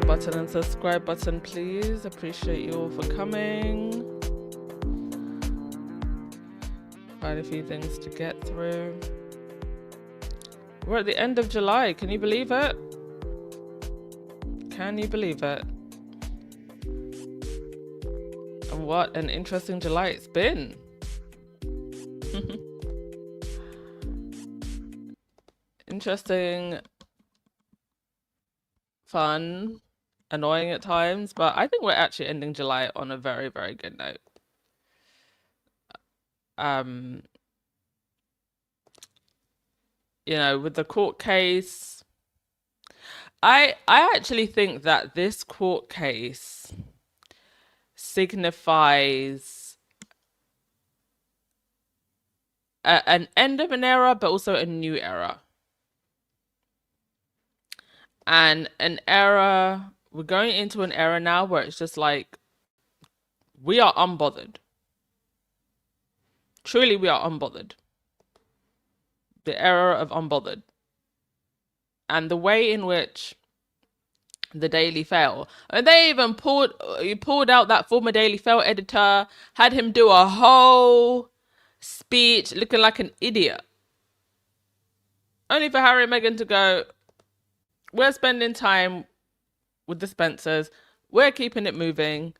button and subscribe button, please. Appreciate you all for coming. Quite a few things to get through. We're at the end of July. Can you believe it? Can you believe it? And what an interesting July it's been. Interesting, fun, annoying at times, but I think we're actually ending July on a very, very good note. You know, with the court case, I actually think that this court case signifies an end of an era, but also a new era. And an era, we're going into an era now where it's just like, we are unbothered. Truly, we are unbothered. The era of unbothered. And the way in which the Daily Fail, and they even pulled out that former Daily Fail editor, had him do a whole speech looking like an idiot. Only for Harry and Meghan to go, we're spending time with the Spencers. We're keeping it moving.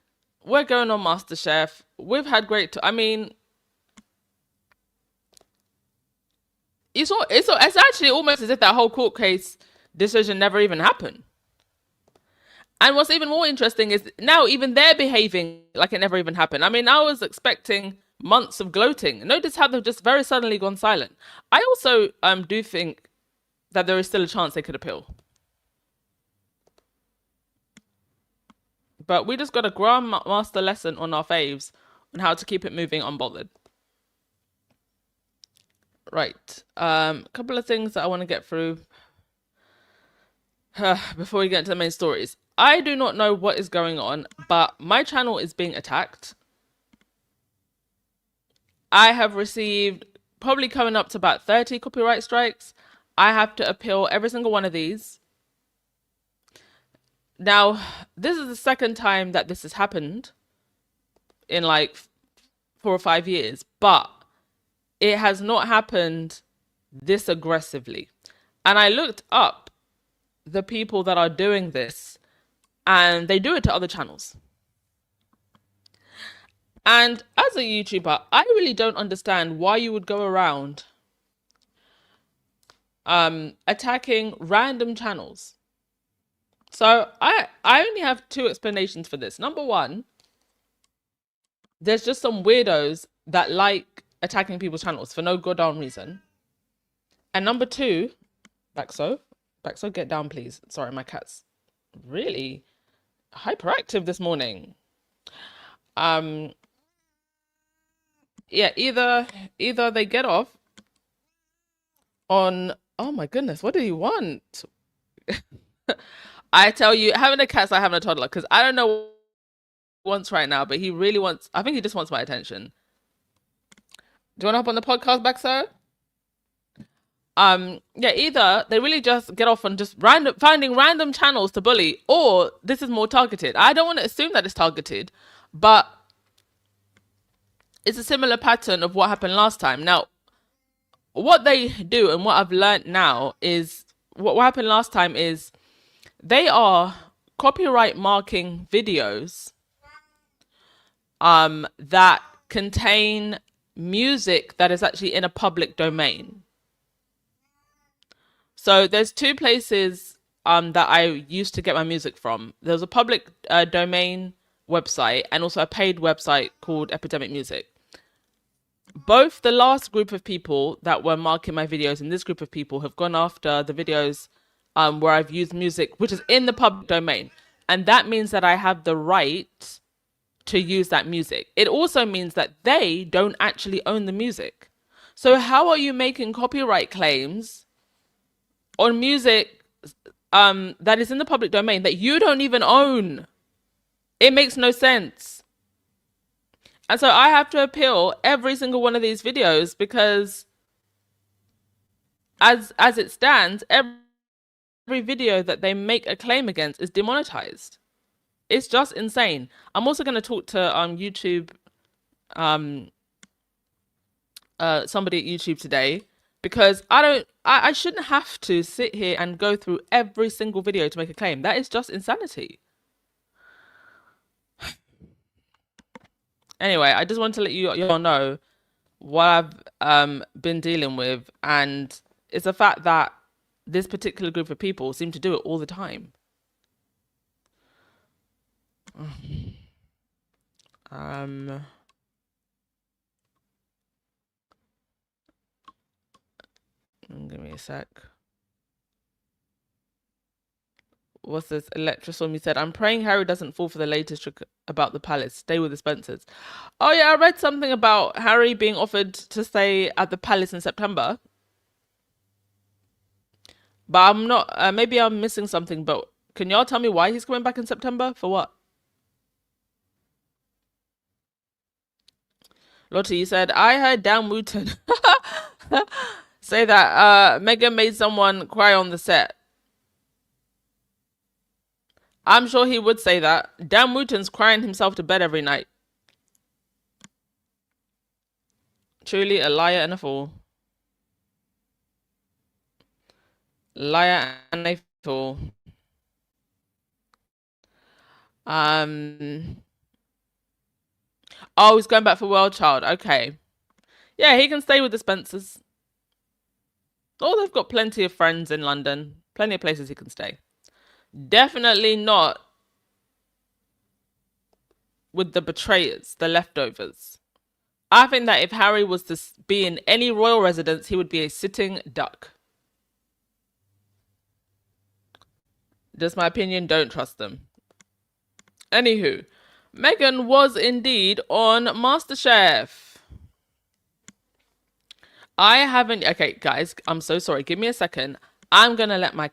We're going on MasterChef. We've had great... I mean, it's actually almost as if that whole court case decision never even happened. And what's even more interesting is now even they're behaving like it never even happened. I mean, I was expecting months of gloating. Notice how they've just very suddenly gone silent. I also do think that there is still a chance they could appeal. But we just got a grandmaster lesson on our faves on how to keep it moving unbothered. Right. A couple of things that I want to get through before we get into the main stories. I do not know what is going on, but my channel is being attacked. I have received probably coming up to about 30 copyright strikes. I have to appeal every single one of these. Now, this is the second time that this has happened in like 4 or 5 years, but it has not happened this aggressively. And I looked up the people that are doing this, and they do it to other channels. And as a YouTuber, I really don't understand why you would go around attacking random channels. So I only have 2 explanations for this. Number one, there's just some weirdos that like attacking people's channels for no goddamn reason. And number 2, Baxo, get down, please. Sorry, my cat's really hyperactive this morning. Yeah, either they get off on, oh my goodness, what do you want? I tell you, having a cat's like having a toddler, because I don't know what he wants right now, but he really wants, I think he just wants my attention. Do you want to hop on the podcast, Baxo? Yeah, either they really just get off on just finding random channels to bully, or this is more targeted. I don't want to assume that it's targeted, but it's a similar pattern of what happened last time. Now, what they do and what I've learned now is what happened last time is they are copyright marking videos that contain music that is actually in a public domain. So there's 2 places that I used to get my music from. There's a public domain website and also a paid website called Epidemic Music. Both the last group of people that were marking my videos and this group of people have gone after the videos where I've used music, which is in the public domain. And that means that I have the right to use that music. It also means that they don't actually own the music. So how are you making copyright claims on music that is in the public domain that you don't even own? It makes no sense. And so I have to appeal every single one of these videos, because as it stands, every every video that they make a claim against is demonetized. It's just insane. I'm also going to talk to YouTube, somebody at YouTube today, because I shouldn't have to sit here and go through every single video to make a claim. That is just insanity. Anyway, I just want to let you all know what I've been dealing with, and it's a fact that this particular group of people seem to do it all the time. Give me a sec. What's this? Electrostorm said, I'm praying Harry doesn't fall for the latest trick about the palace. Stay with the Spencers. Oh yeah, I read something about Harry being offered to stay at the palace in September. But I'm not, maybe I'm missing something, but can y'all tell me why he's coming back in September? For what? Lottie, you said, I heard Dan Wooten say that Meghan made someone cry on the set. I'm sure he would say that. Dan Wooten's crying himself to bed every night. Truly a liar and a fool. Liar and a fool. Oh, he's going back for World Child. Okay. Yeah, he can stay with the Spencers. Oh, they've got plenty of friends in London. Plenty of places he can stay. Definitely not with the betrayers, the leftovers. I think that if Harry was to be in any royal residence, he would be a sitting duck. Just my opinion, don't trust them. Anywho, Meghan was indeed on MasterChef. I haven't... Okay, guys, I'm so sorry. Give me a second. I'm going to let my...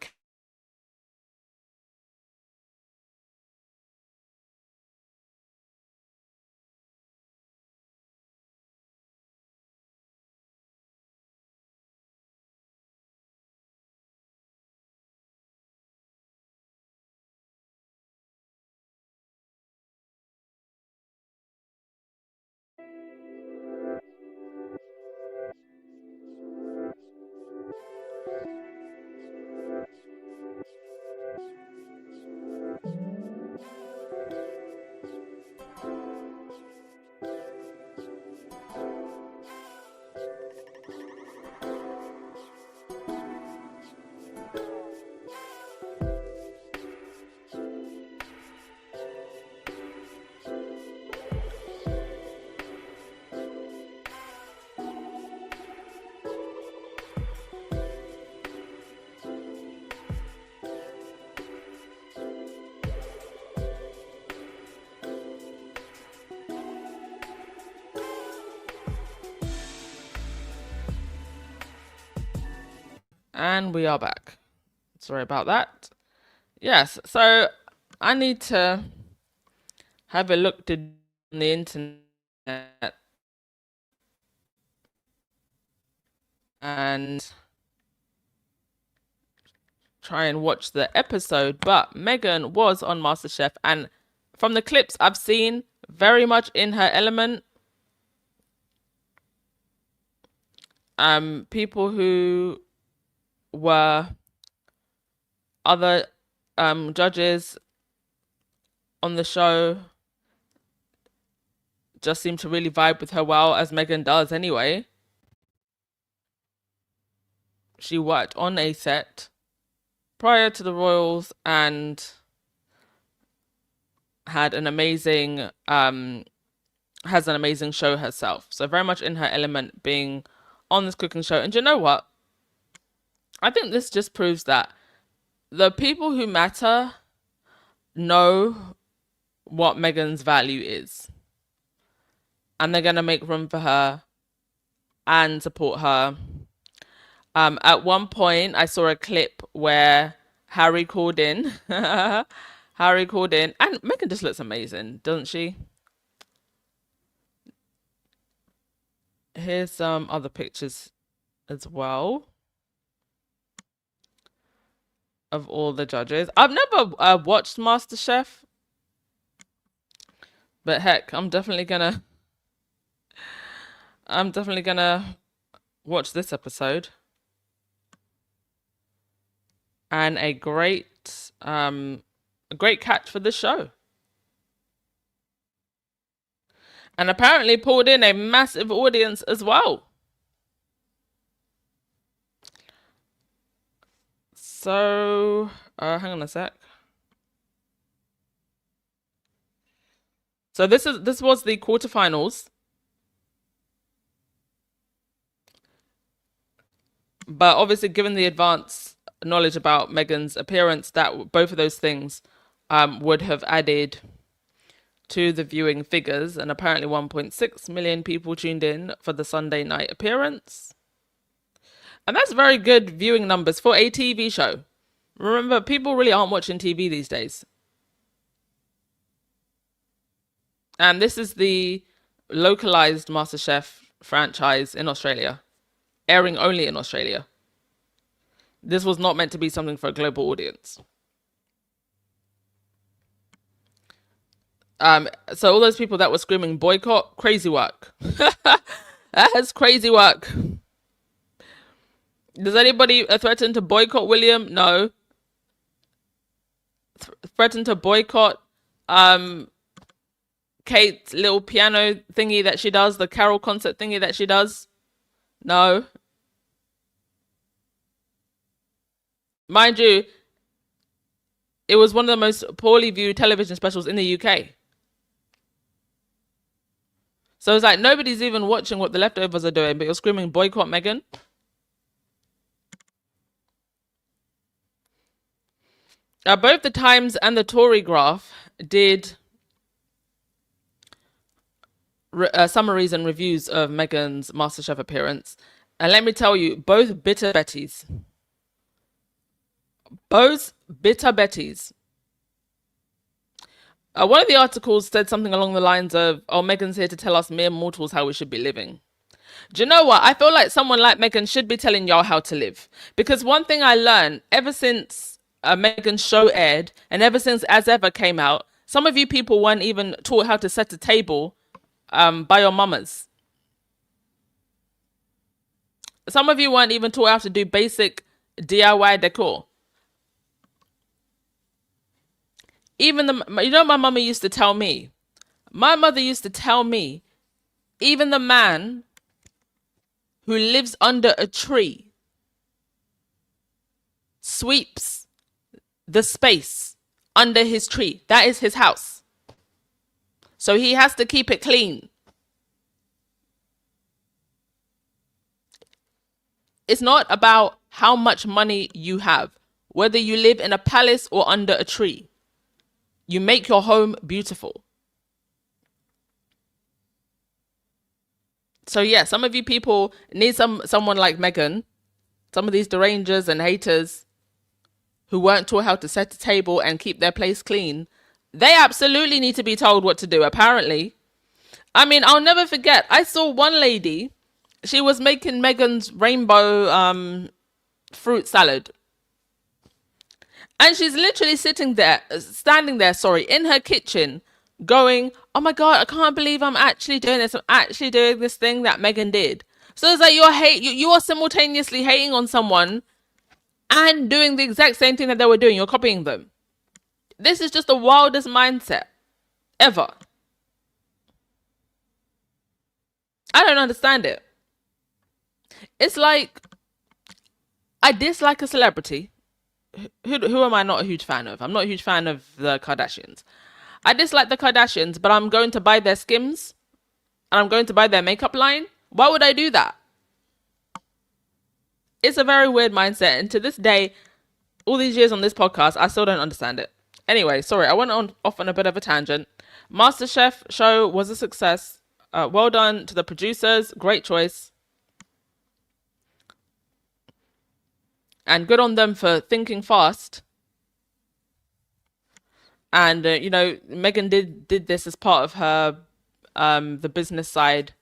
And we are back. Sorry about that. Yes, so I need to have a look on the internet and try and watch the episode. But Meghan was on MasterChef, and from the clips I've seen, very much in her element. People who were other judges on the show just seem to really vibe with her well, as Meghan does anyway. She worked on a set prior to the royals and had an amazing has an amazing show herself. So very much in her element being on this cooking show. And you know what? I think this just proves that the people who matter know what Meghan's value is. And they're going to make room for her and support her. At one point, I saw a clip where Harry called in. Harry called in. And Meghan just looks amazing, doesn't she? Here's some other pictures as well. of all the judges. I've never watched MasterChef, but heck, I'm definitely gonna watch this episode. And a great catch for this show. And apparently pulled in a massive audience as well. So, hang on a sec. So this was the quarterfinals. But obviously, given the advance knowledge about Meghan's appearance, that both of those things would have added to the viewing figures, and apparently 1.6 million people tuned in for the Sunday night appearance. And that's very good viewing numbers for a TV show. Remember, people really aren't watching TV these days. And this is the localized MasterChef franchise in Australia, airing only in Australia. This was not meant to be something for a global audience. So all those people that were screaming boycott, crazy work. That is crazy work. Does anybody threaten to boycott William? No. Threaten to boycott Kate's little piano thingy that she does, the carol concert thingy that she does? No. Mind you, it was one of the most poorly viewed television specials in the UK. So it's like nobody's even watching what the leftovers are doing, but you're screaming boycott Meghan. Both the Times and the Tory Graph did summaries and reviews of Meghan's MasterChef appearance. And let me tell you, both bitter Betties. Both bitter Betties. One of the articles said something along the lines of, oh, Meghan's here to tell us mere mortals how we should be living. Do you know what? I feel like someone like Meghan should be telling y'all how to live. Because one thing I learned ever since Meghan's show aired and ever since As Ever came out, some of you people weren't even taught how to set a table by your mamas. Some of you weren't even taught how to do basic DIY decor. Even my mama used to tell me, my mother used to tell me, even the man who lives under a tree sweeps the space under his tree. That is his house. So he has to keep it clean. It's not about how much money you have, whether you live in a palace or under a tree. You make your home beautiful. So yeah, some of you people need someone like Meghan, some of these derangers and haters who weren't taught how to set a table and keep their place clean. They absolutely need to be told what to do, apparently. I mean, I'll never forget. I saw one lady, she was making Meghan's rainbow fruit salad. And she's literally standing there, in her kitchen going, oh my God, I can't believe I'm actually doing this. I'm actually doing this thing that Meghan did. So it's like you are simultaneously hating on someone and doing the exact same thing that they were doing. You're copying them. This is just the wildest mindset ever. I don't understand it. It's like, I dislike a celebrity. Who am I not a huge fan of? I'm not a huge fan of the Kardashians. I dislike the Kardashians, but I'm going to buy their Skims and I'm going to buy their makeup line. Why would I do that? It's a very weird mindset. And to this day, all these years on this podcast, I still don't understand it. Anyway, sorry, I went off on a bit of a tangent. MasterChef show was a success. Well done to the producers. Great choice. And good on them for thinking fast. And, Meghan did this as part of her, the business side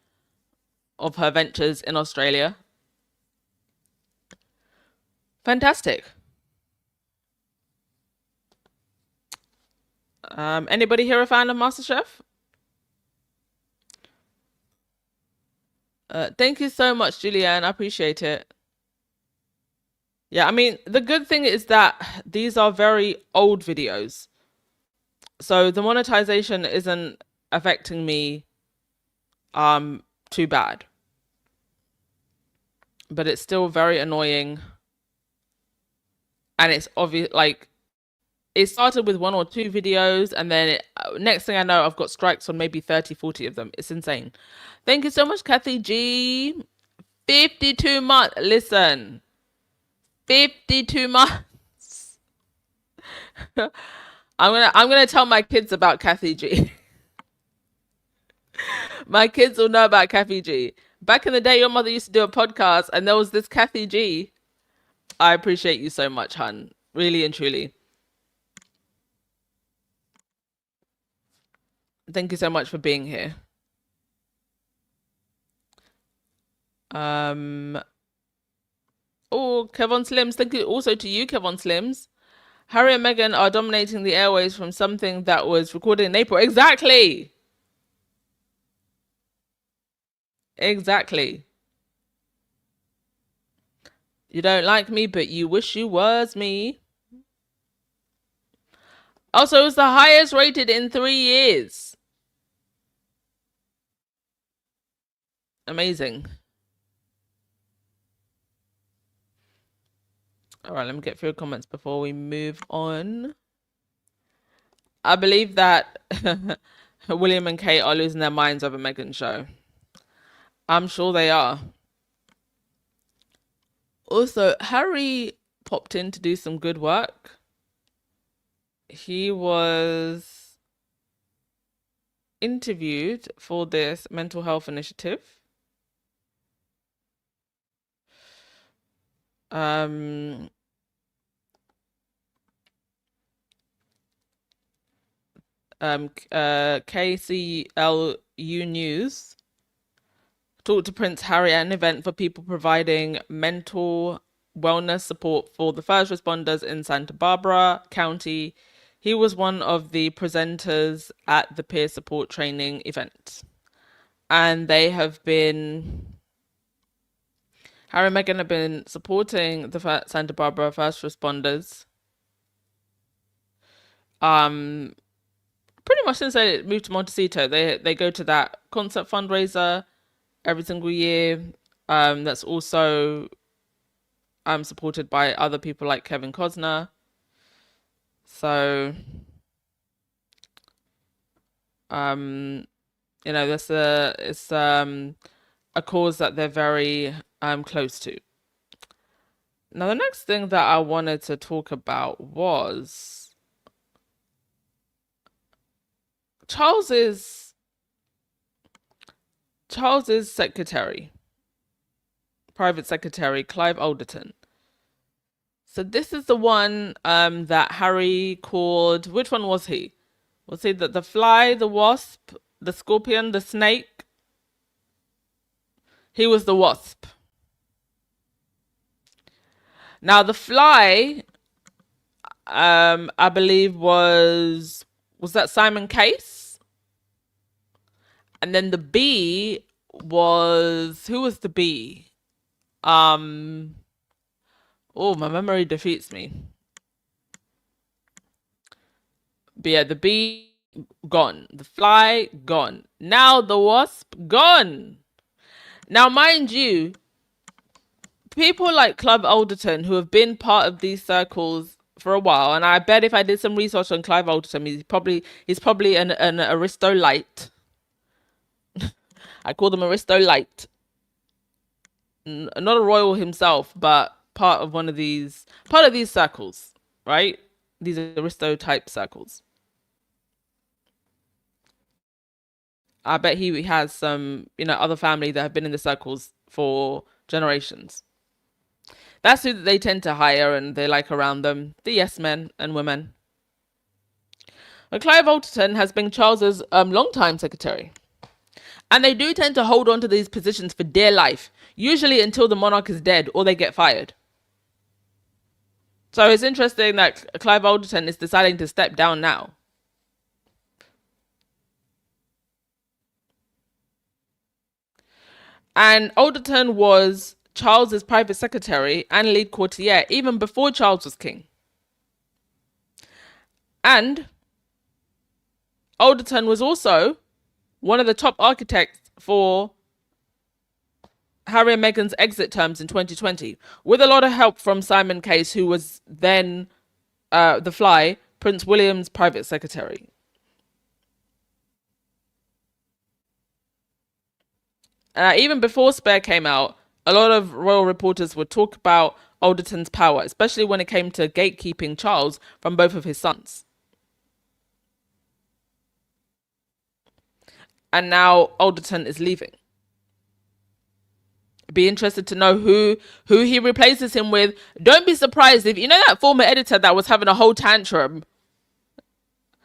of her ventures in Australia. Fantastic. Anybody here a fan of MasterChef? Thank you so much, Julianne. I appreciate it. Yeah, I mean, the good thing is that these are very old videos. So the monetization isn't affecting me too bad. But it's still very annoying. And it's obvious, like, it started with 1 or 2 videos, and then next thing I know, I've got strikes on maybe 30, 40 of them. It's insane. Thank you so much, Kathy G. 52 months. Listen, 52 months. I'm gonna tell my kids about Kathy G. My kids will know about Kathy G. Back in the day, your mother used to do a podcast, and there was this Kathy G. I appreciate you so much, hun. Really and truly. Thank you so much for being here. Oh, Kevon Slims. Thank you also to you, Kevon Slims. Harry and Meghan are dominating the airways from something that was recorded in April. Exactly. Exactly. You don't like me, but you wish you was me. Also, it was the highest rated in 3 years. Amazing. All right, let me get through comments before we move on. I believe that William and Kate are losing their minds over Meghan's show. I'm sure they are. Also, Harry popped in to do some good work. He was interviewed for this mental health initiative. KCLU News talked to Prince Harry at an event for people providing mental wellness support for the first responders in Santa Barbara County. He was one of the presenters at the peer support training event. And they have been... Harry and Meghan have been supporting the Santa Barbara first responders pretty much since they moved to Montecito. They go to that concert fundraiser every single year. That's also supported by other people like Kevin Costner. So you know, it's a cause that they're very close to. Now, the next thing that I wanted to talk about was Charles's secretary, private secretary, Clive Alderton. So this is the one that Harry called. Which one was he? Was he the fly, the wasp, the scorpion, the snake? He was the wasp. Now the fly, I believe was that Simon Case? And then the bee was, who was the bee? Oh, my memory defeats me. But yeah, the bee gone, the fly gone. Now the wasp gone. Now, mind you, people like Clive Alderton, who have been part of these circles for a while, and I bet if I did some research on Clive Alderton, he's probably an aristo light. I call them aristo light. Not a royal himself, but part of these circles, right? These aristo type circles. I bet he has some, other family that have been in the circles for generations. That's who they tend to hire, and they like around them, the yes men and women. But Clive Alderton has been Charles's long-time secretary. And they do tend to hold on to these positions for dear life, usually until the monarch is dead or they get fired. So it's interesting that Clive Alderton is deciding to step down now. And Alderton was Charles's private secretary and lead courtier even before Charles was king. And Alderton was also one of the top architects for Harry and Meghan's exit terms in 2020, with a lot of help from Simon Case, who was then the Fly, Prince William's private secretary. Even before Spare came out, a lot of royal reporters would talk about Alderton's power, especially when it came to gatekeeping Charles from both of his sons. And now Alderton is leaving. Be interested to know who he replaces him with. Don't be surprised if you know that former editor that was having a whole tantrum,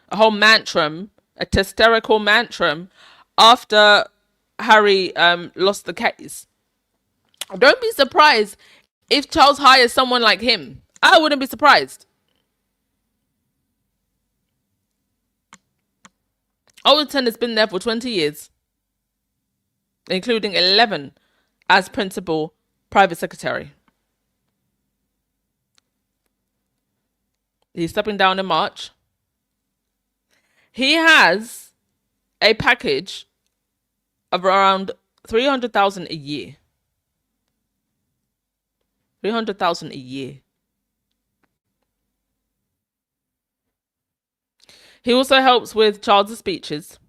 a whole mantrum, a hysterical mantrum after Harry lost the case. Don't be surprised if Charles hires someone like him. I wouldn't be surprised. Alderton has been there for 20 years, including 11 as principal private secretary. He's stepping down in March. He has a package of around 300,000 a year. 300,000 a year. He also helps with Charles' speeches.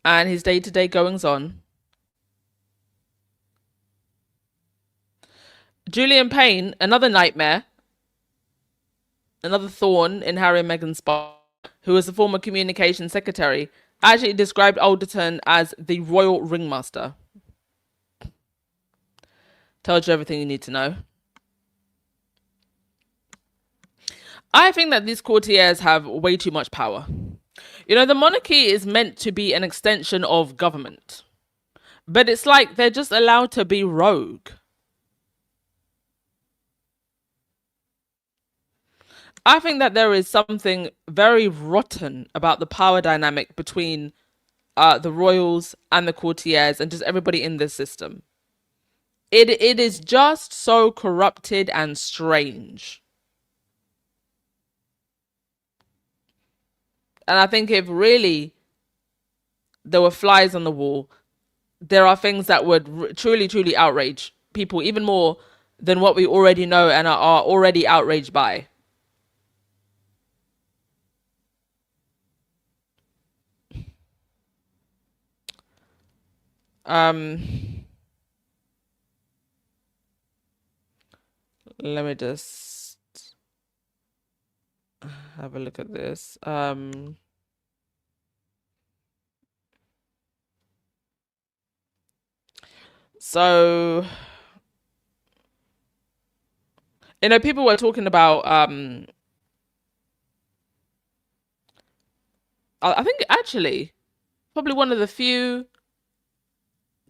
And his day-to-day goings-on. Julian Payne, another nightmare, another thorn in Harry and Meghan's spot, who was the former communications secretary, actually described Alderton as the royal ringmaster. Tells you everything you need to know. I think that these courtiers have way too much power. You know, the monarchy is meant to be an extension of government. But it's like they're just allowed to be rogue. I think that there is something very rotten about the power dynamic between the royals and the courtiers and just everybody in this system. It is just so corrupted and strange. And I think if really there were flies on the wall, there are things that would truly, truly outrage people even more than what we already know and are already outraged by. Let me just have a look at this. So, you know, people were talking about, I think actually, probably one of the few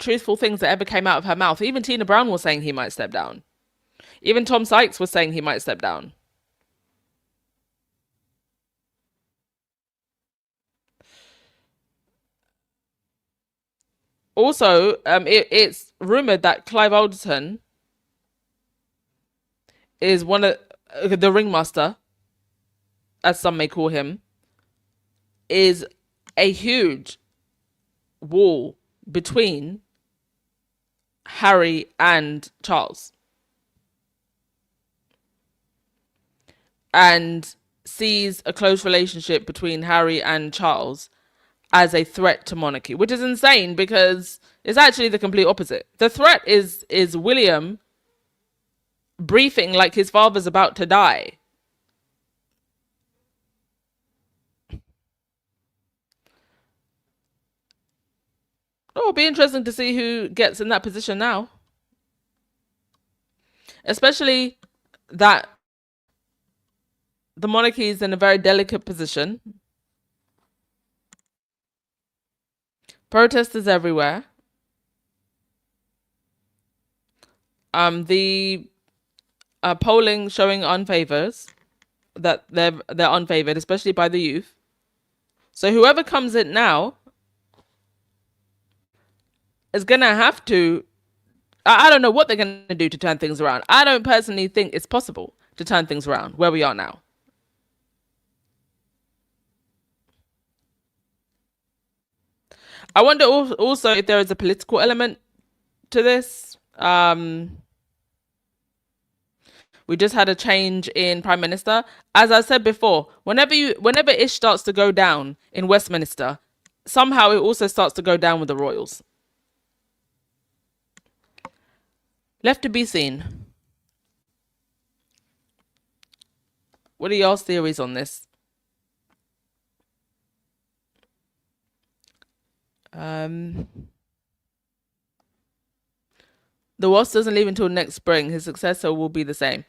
truthful things that ever came out of her mouth. Even Tina Brown was saying he might step down. Even Tom Sykes was saying he might step down. Also, it's rumored that Clive Alderton is one of the ringmaster, as some may call him, is a huge wall between Harry and Charles, and sees a close relationship between Harry and Charles as a threat to monarchy, which is insane because it's actually the complete opposite. The threat is William briefing like his father's about to die. Oh, it'll be interesting to see who gets in that position now. Especially that the monarchy is in a very delicate position. Protesters everywhere. The polling showing unfavors, that they're unfavored, especially by the youth. So whoever comes in now is going to have to, I don't know what they're going to do to turn things around. I don't personally think it's possible to turn things around where we are now. I wonder also if there is a political element to this. We just had a change in prime minister. As I said before, whenever ish starts to go down in Westminster, somehow it also starts to go down with the royals. Left to be seen. What are y'all's theories on this? The Ross doesn't leave until next spring. His successor will be the same.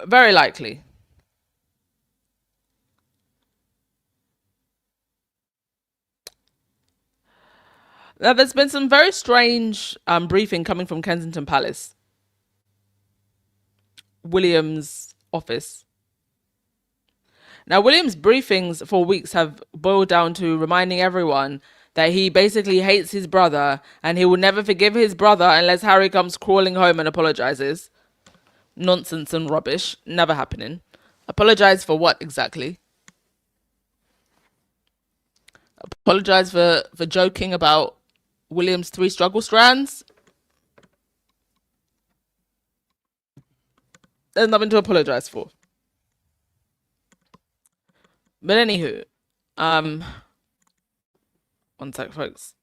Very likely. Now, there's been some very strange briefing coming from Kensington Palace, William's office. Now, William's briefings for weeks have boiled down to reminding everyone that he basically hates his brother and he will never forgive his brother unless Harry comes crawling home and apologizes. Nonsense and rubbish. Never happening. Apologize for what exactly? Apologize for joking about William's 3 struggle strands? There's nothing to apologize for. But anywho, one sec, folks.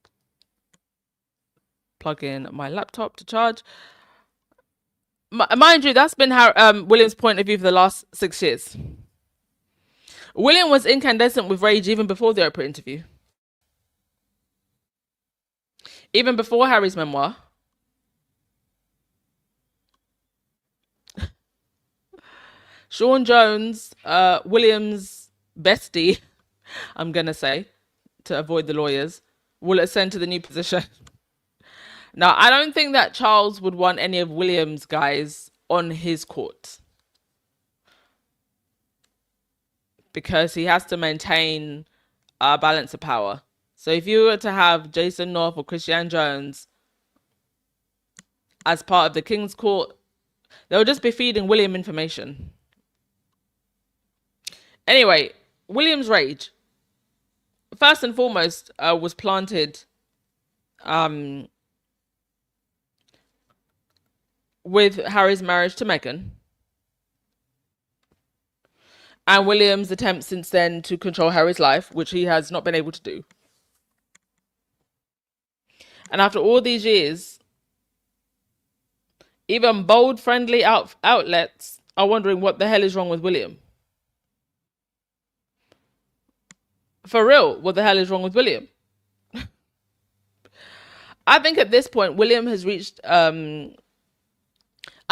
Plug in my laptop to charge. Mind you, that's been William's point of view for the last 6 years. William was incandescent with rage even before the Oprah interview. Even before Harry's memoir. Sean Jones, William's bestie, I'm going to say, to avoid the lawyers, will ascend to the new position. Now, I don't think that Charles would want any of William's guys on his court, because he has to maintain a balance of power. So if you were to have Jason North or Christian Jones as part of the King's Court, they'll just be feeding William information. Anyway, William's rage, first and foremost, was planted with Harry's marriage to Meghan, and William's attempt since then to control Harry's life, which he has not been able to do. And after all these years, even bold, friendly outlets are wondering what the hell is wrong with William. For real, what the hell is wrong with William? I think at this point, William has reached... I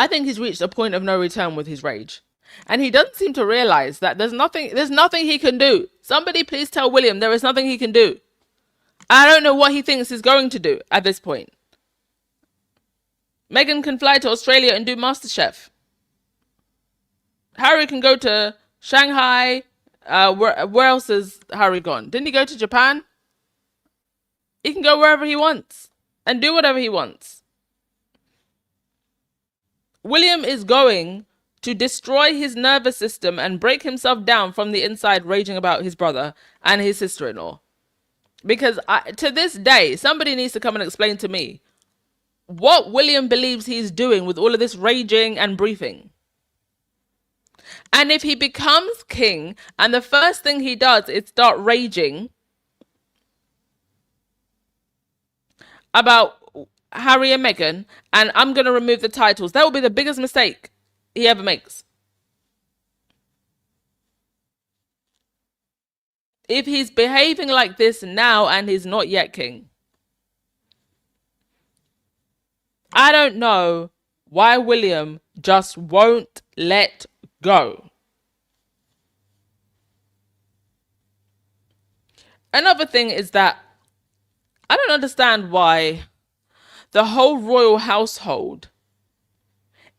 think he's reached a point of no return with his rage. And he doesn't seem to realize that there's nothing he can do. Somebody please tell William there is nothing he can do. I don't know what he thinks he's going to do at this point. Meghan can fly to Australia and do MasterChef. Harry can go to Shanghai. Where else has Harry gone? Didn't he go to Japan? He can go wherever he wants and do whatever he wants. William is going to destroy his nervous system and break himself down from the inside, raging about his brother and his sister-in-law. Because to this day, somebody needs to come and explain to me what William believes he's doing with all of this raging and briefing. And if he becomes king and the first thing he does is start raging about Harry and Meghan, and I'm going to remove the titles, that will be the biggest mistake he ever makes. If he's behaving like this now and he's not yet king, I don't know why William just won't let go. Another thing is that I don't understand why the whole royal household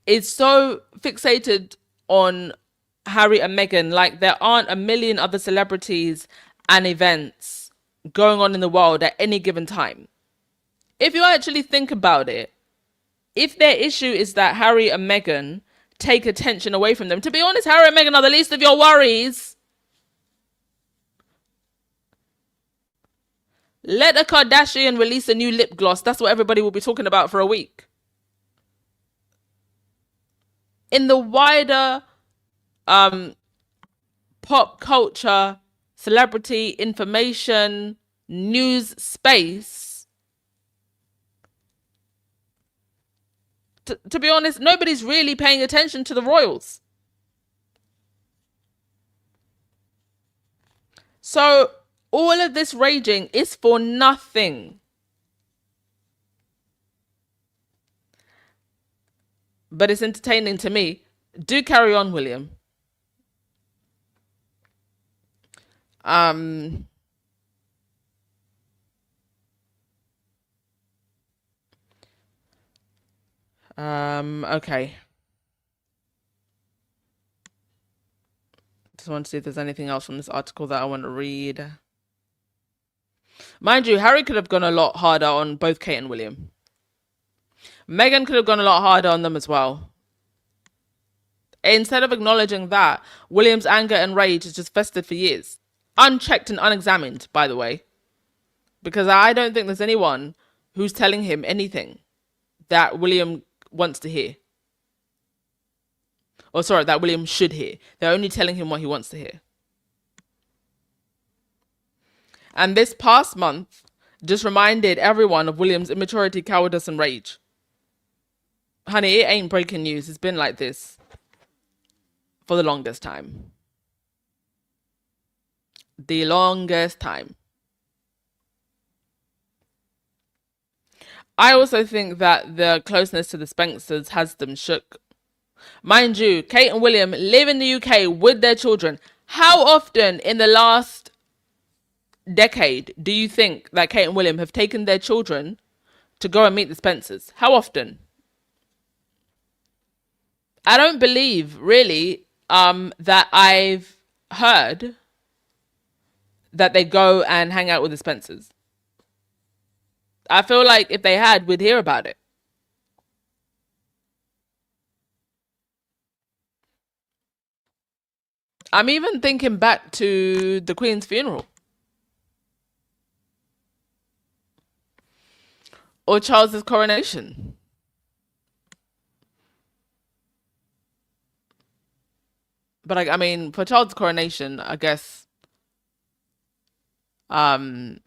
is so fixated on Harry and Meghan, like there aren't a million other celebrities and events going on in the world at any given time. If you actually think about it, if their issue is that Harry and Meghan take attention away from them, to be honest, Harry and Meghan are the least of your worries. Let a Kardashian release a new lip gloss. That's what everybody will be talking about for a week. In the wider pop culture, celebrity, information, news space, to be honest, nobody's really paying attention to the royals. So all of this raging is for nothing. But it's entertaining to me. Do carry on, William. Okay. Just want to see if there's anything else from this article that I want to read. Mind you, Harry could have gone a lot harder on both Kate and William. Meghan could have gone a lot harder on them as well. Instead of acknowledging that, William's anger and rage has just festered for years. Unchecked and unexamined, by the way. Because I don't think there's anyone who's telling him anything that William wants to hear. Or sorry, that William should hear. They're only telling him what he wants to hear. And this past month just reminded everyone of William's immaturity, cowardice, and rage. Honey, it ain't breaking news. It's been like this for the longest time. The longest time. I also think that the closeness to the Spencers has them shook. Mind you, Kate and William live in the UK with their children. How often in the last decade do you think that Kate and William have taken their children to go and meet the Spencers? How often? I don't believe, really, that I've heard that they go and hang out with the Spencers. I feel like if they had, we'd hear about it. I'm even thinking back to the Queen's funeral. Or Charles's coronation. But I mean, for Charles' coronation, I guess the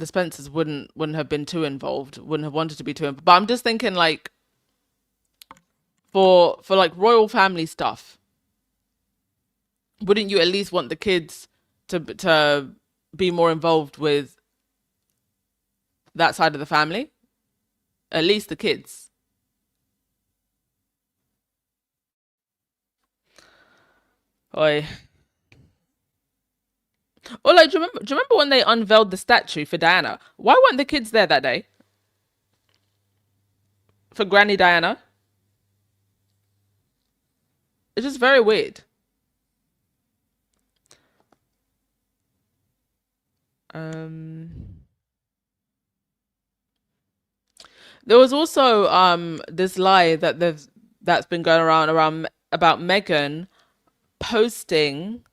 Spencers wouldn't have been too involved, wouldn't have wanted to be too involved. But I'm just thinking, like, for like royal family stuff, wouldn't you at least want the kids to be more involved with that side of the family? At least the kids. Oi. Or like, do you remember when they unveiled the statue for Diana? Why weren't the kids there that day? For Granny Diana? It's just very weird. There was also this lie that's been going around about Meghan posting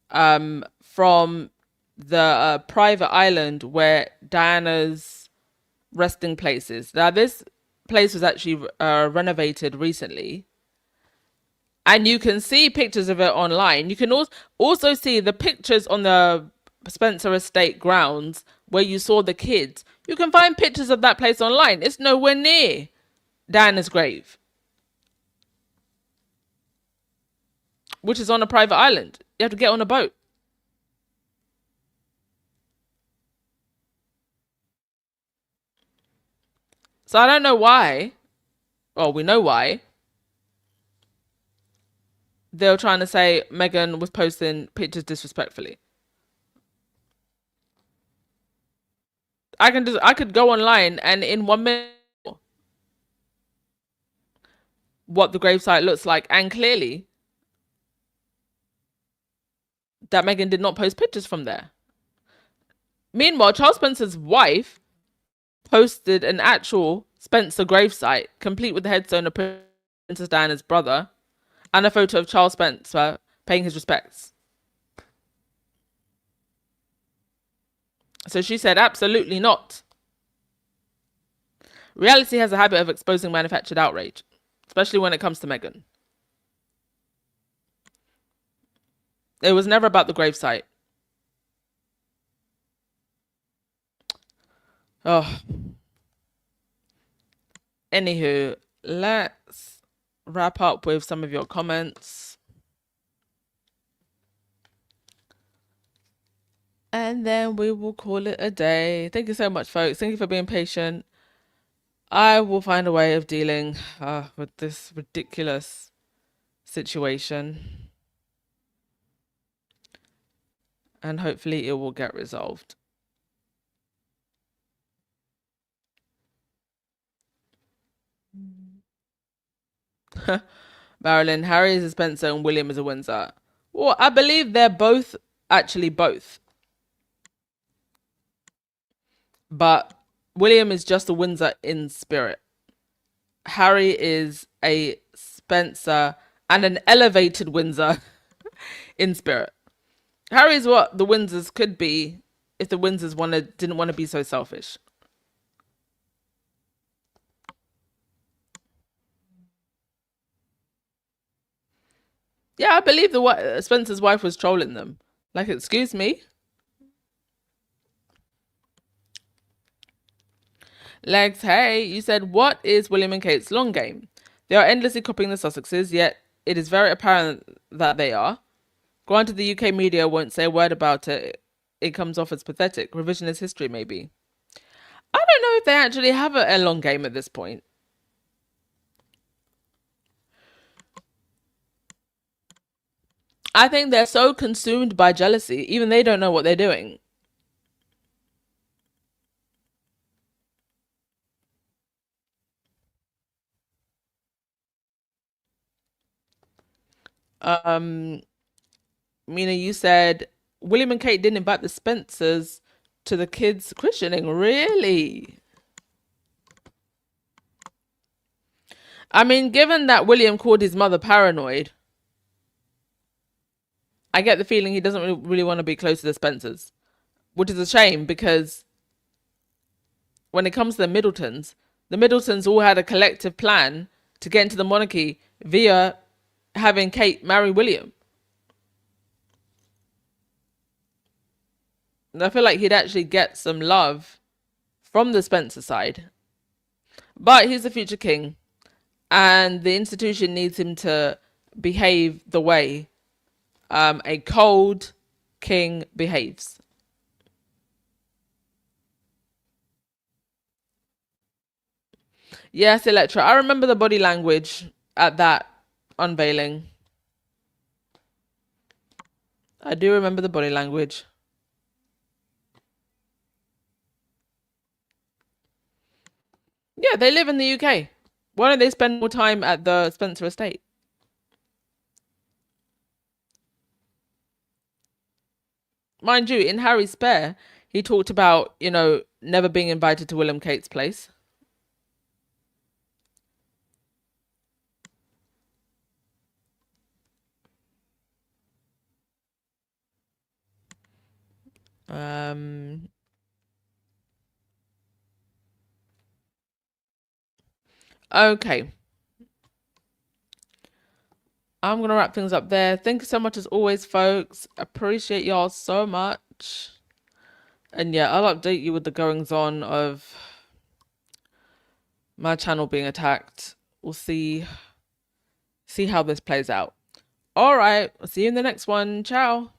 from the private island where Diana's resting place is. Now, this place was actually renovated recently, and you can see pictures of it online. You can also see the pictures on the Spencer Estate grounds where you saw the kids. You can find pictures of that place online. It's nowhere near Diana's grave, which is on a private island. You have to get on a boat. So I don't know why. Well, we know why. They were trying to say Meghan was posting pictures disrespectfully. I could go online and in 1 minute what the gravesite looks like, and clearly that Meghan did not post pictures from there. Meanwhile, Charles Spencer's wife posted an actual Spencer gravesite, complete with the headstone of Princess Diana's brother, and a photo of Charles Spencer paying his respects. So she said, absolutely not. Reality has a habit of exposing manufactured outrage, especially when it comes to Meghan. It was never about the gravesite. Oh. Anywho, let's wrap up with some of your comments. And then we will call it a day. Thank you so much, folks. Thank you for being patient. I will find a way of dealing with this ridiculous situation. And hopefully it will get resolved. Marilyn, Harry is a Spencer and William is a Windsor. Well, I believe they're both actually both. But William is just a Windsor in spirit. Harry is a Spencer and an elevated Windsor in spirit. Harry is what the Windsors could be if the Windsors didn't want to be so selfish. Yeah, I believe Spencer's wife was trolling them. Like, excuse me? Legs, hey, you said, what is William and Kate's long game? They are endlessly copying the Sussexes, yet it is very apparent that they are. Granted, the UK media won't say a word about it. It comes off as pathetic. Revisionist history, maybe. I don't know if they actually have a long game at this point. I think they're so consumed by jealousy, even they don't know what they're doing. Mina, you said William and Kate didn't invite the Spencers to the kids' christening. Really? I mean, given that William called his mother paranoid, I get the feeling he doesn't really want to be close to the Spencers, which is a shame because when it comes to the Middletons all had a collective plan to get into the monarchy via having Kate marry William. And I feel like he'd actually get some love from the Spencer side. But he's the future king, and the institution needs him to behave the way a cold king behaves. Yes, Electra. I remember the body language at that unveiling. I do remember the body language. Yeah, they live in the UK. Why don't they spend more time at the Spencer estate? Mind you, in Harry's Spare, he talked about, never being invited to William Kate's place. Okay. I'm going to wrap things up there. Thank you so much as always, folks. Appreciate y'all so much. And yeah, I'll update you with the goings on of my channel being attacked. We'll see how this plays out. All right. I'll see you in the next one. Ciao.